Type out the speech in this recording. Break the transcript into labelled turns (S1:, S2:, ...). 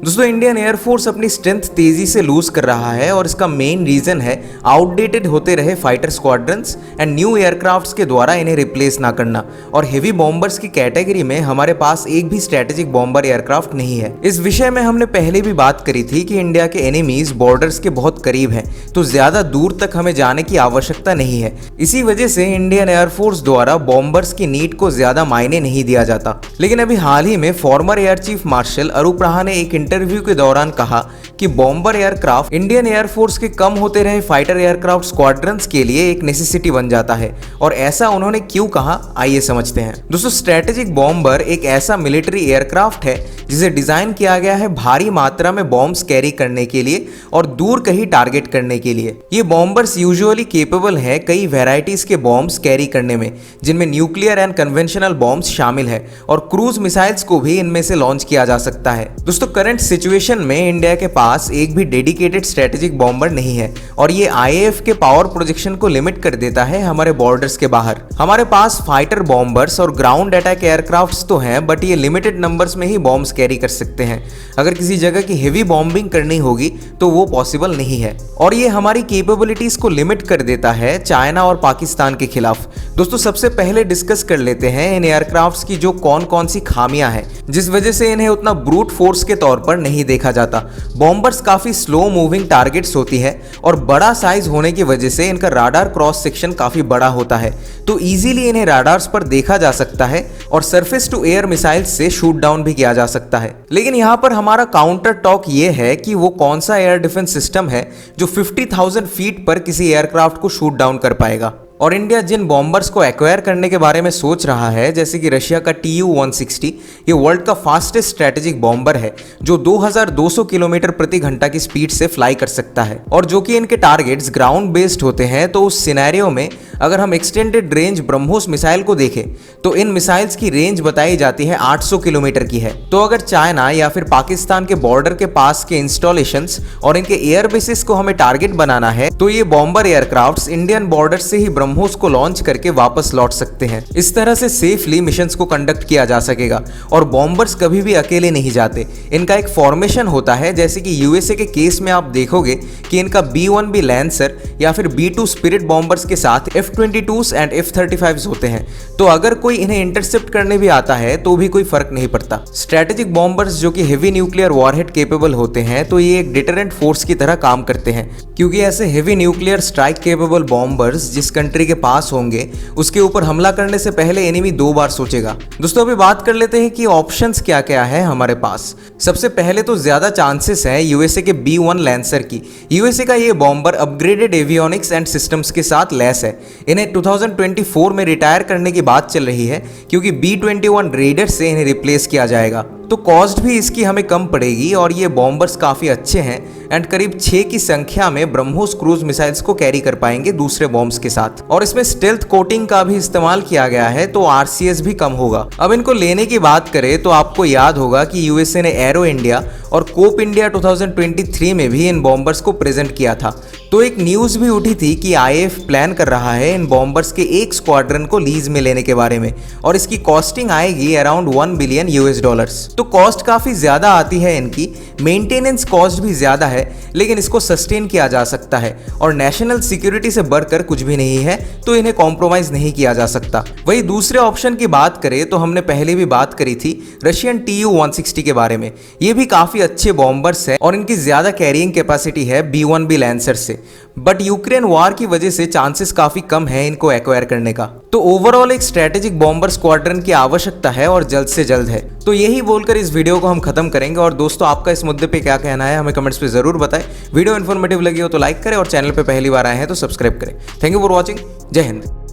S1: दोस्तों Indian air force अपनी strength तेजी से लूज कर रहा है और इसका मेन रीजन है आउटडेटेड होते रहे fighter squadrons and new aircrafts के द्वारा इन्हें रिप्लेस ना करना। और हेवी बॉम्बर्स की कैटेगरी में हमारे पास एक भी स्ट्रेटेजिक बॉम्बर एयरक्राफ्ट नहीं है। इस विषय में हमने पहले भी बात करी थी कि इंडिया के एनिमीज बॉर्डर्स के बहुत करीब हैं, तो ज्यादा दूर तक हमें जाने की आवश्यकता नहीं है। इसी वजह से इंडियन एयरफोर्स द्वारा बॉम्बर्स की नीड को ज्यादा मायने नहीं दिया जाता। लेकिन अभी हाल ही में फॉर्मर एयर चीफ मार्शल अरूप रहा ने एक इंटरव्यू के दौरान कहा कि बॉम्बर एयरक्राफ्ट इंडियन एयरफोर्स के कम होते रहे फाइटर एयरक्राफ्ट स्क्वाड्रंस के लिए एक नेसेसिटी बन जाता है। और ऐसा उन्होंने क्यों कहा, आइए समझते हैं। दोस्तों स्ट्रेटेजिक बॉम्बर एक ऐसा मिलिट्री एयरक्राफ्ट है जिसे डिजाइन किया गया है भारी मात्रा में बॉम्ब्स कैरी करने के लिए और दूर कहीं टारगेट करने के लिए। ये बॉम्बर्स यूजुअली केपेबल है कई वेराइटीज के बॉम्ब्स कैरी करने में, जिनमें न्यूक्लियर एंड कन्वेंशनल बॉम्ब्स शामिल है और क्रूज मिसाइल्स को भी इनमें से लॉन्च किया जा सकता है। दोस्तों करंट सिचुएशन में इंडिया के पास एक भी डेडिकेटेड स्ट्रेटेजिक बॉम्बर नहीं है और ये आईएएफ के पावर प्रोजेक्शन को लिमिट कर देता है हमारे बॉर्डर्स के बाहर। हमारे पास फाइटर बॉम्बर्स और ग्राउंड अटैक एयरक्राफ्ट्स तो हैं, बट ये लिमिटेड नंबर्स में ही बॉम्ब्स कैरी कर सकते हैं। अगर किसी जगह की हेवी बॉम्बिंग करनी होगी तो वो पॉसिबल नहीं है और ये हमारी कैपेबिलिटीज को लिमिट कर देता है चाइना और पाकिस्तान के खिलाफ। दोस्तों सबसे पहले डिस्कस कर लेते हैं इन एयरक्राफ्ट्स की जो कौन कौन सी खामियां हैं जिस वजह से इन्हें उतना ब्रूट फोर्स के तौर पर नहीं देखा जाता। बॉम्बर्स काफी स्लो मूविंग टारगेट्स होती है और बड़ा साइज होने की वजह से इनका राडार क्रॉस सेक्शन काफी बड़ा होता है, तो इजीली इन्हें राडार्स पर देखा जा सकता है और सरफेस टू एयर मिसाइल्स से शूट डाउन भी किया जा सकता है। लेकिन यहाँ पर हमारा काउंटर टॉक ये है कि वो कौन सा एयर डिफेंस सिस्टम है जो 50,000 फीट पर किसी एयरक्राफ्ट को शूट डाउन कर पाएगा। और इंडिया जिन बॉम्बर्स को एक्वायर करने के बारे में सोच रहा है, जैसे कि रशिया का TU-160, ये वर्ल्ड का फास्टेस्ट स्ट्रेटेजिक बॉम्बर है जो 2200 किलोमीटर प्रति घंटा की स्पीड से फ्लाई कर सकता है। और जो कि इनके टारगेट्स ग्राउंड बेस्ड होते हैं, तो उस सिनेरियो में अगर हम एक्सटेंडेड रेंज ब्रह्मोस मिसाइल को देखें तो इन मिसाइल्स की रेंज बताई जाती है 800 किलोमीटर की है। तो अगर चाइना या फिर पाकिस्तान के बॉर्डर के पास के इंस्टॉलेशंस और इनके एयर बेसिस को हमें टारगेट बनाना है, तो ये बॉम्बर एयरक्राफ्ट्स इंडियन बॉर्डर से ही ब्रह्मोस को लॉन्च करके वापस लौट सकते हैं। इस तरह से सेफली मिशंस को कंडक्ट किया जा सकेगा। और बॉम्बर्स कभी भी अकेले नहीं जाते, इनका एक फॉर्मेशन होता है। जैसे कि यूएसए के केस में आप देखोगे कि इनका B-1B लैंसर या फिर B-2 स्पिरिट बॉम्बर्स के साथ F-22s एंड F-35s होते हैं। तो अगर कोई इन्हें इंटरसेप्ट करने भी आता है तो भी कोई फर्क नहीं पड़ता। स्ट्रेटेजिक बॉम्बर्स जो कि हेवी न्यूक्लियर वॉरहेड केपेबल होते हैं, तो ये एक डिटरेंट फोर्स की तरह काम करते हैं, क्योंकि ऐसे heavy nuclear strike capable bombers जिस कंट्री के पास होंगे उसके ऊपर हमला करने से पहले एनिमी 2 बार सोचेगा। दोस्तों अभी बात कर लेते हैं कि ऑप्शंस क्या क्या है हमारे पास। सबसे पहले तो ज्यादा चांसेस है यूएसए के B-1 लैंसर की। यूएसए का ये bomber upgraded avionics and systems के साथ लैस है। इन्हें 2024 में रिटायर करने की बात चल रही है, क्योंकि B-21 रेडर से इन्हें रिप्लेस किया जाएगा। तो कॉस्ट भी इसकी हमें कम पड़ेगी और ये बॉम्बर्स काफ़ी अच्छे हैं एंड करीब 6 की संख्या में ब्रह्मोस क्रूज मिसाइल्स को कैरी कर पाएंगे दूसरे बॉम्ब्स के साथ। और इसमें स्टेल्थ कोटिंग का भी इस्तेमाल किया गया है, तो RCS भी कम होगा। अब इनको लेने की बात करें तो आपको याद होगा कि यूएसए ने एरो इंडिया और कोप इंडिया 2023 में भी इन बॉम्बर्स को प्रेजेंट किया था। तो एक न्यूज़ भी उठी थी कि IAF प्लान कर रहा है इन बॉम्बर्स के एक स्क्वाड्रन को लीज में लेने के बारे में, और इसकी कॉस्टिंग आएगी अराउंड $1 बिलियन। तो कॉस्ट काफ़ी ज़्यादा आती है इनकी, मेंटेनेंस कॉस्ट भी ज़्यादा है, लेकिन इसको सस्टेन किया जा सकता है और नेशनल सिक्योरिटी से बढ़कर कुछ भी नहीं है, तो इन्हें कॉम्प्रोमाइज़ नहीं किया जा सकता। वही दूसरे ऑप्शन की बात करें तो हमने पहले भी बात करी थी रशियन TU-160 के बारे में। ये भी काफ़ी अच्छे बॉम्बर्स हैं और इनकी ज़्यादा कैरिंग कैपेसिटी है B-1B लैंसर से, बट यूक्रेन वॉर की वजह से चांसेस काफ़ी कम है इनको एक्वायर करने का। तो ओवरऑल एक स्ट्रेटेजिक बॉम्बर स्क्वाड्रन की आवश्यकता है और जल्द से जल्द है। तो यही बोलकर इस वीडियो को हम खत्म करेंगे। और दोस्तों आपका इस मुद्दे पे क्या कहना है हमें कमेंट्स पे जरूर बताएं। वीडियो इन्फॉर्मेटिव लगी हो तो लाइक करें और चैनल पे पहली बार आए हैं तो सब्सक्राइब करें। Thank you for watching. जय हिंद।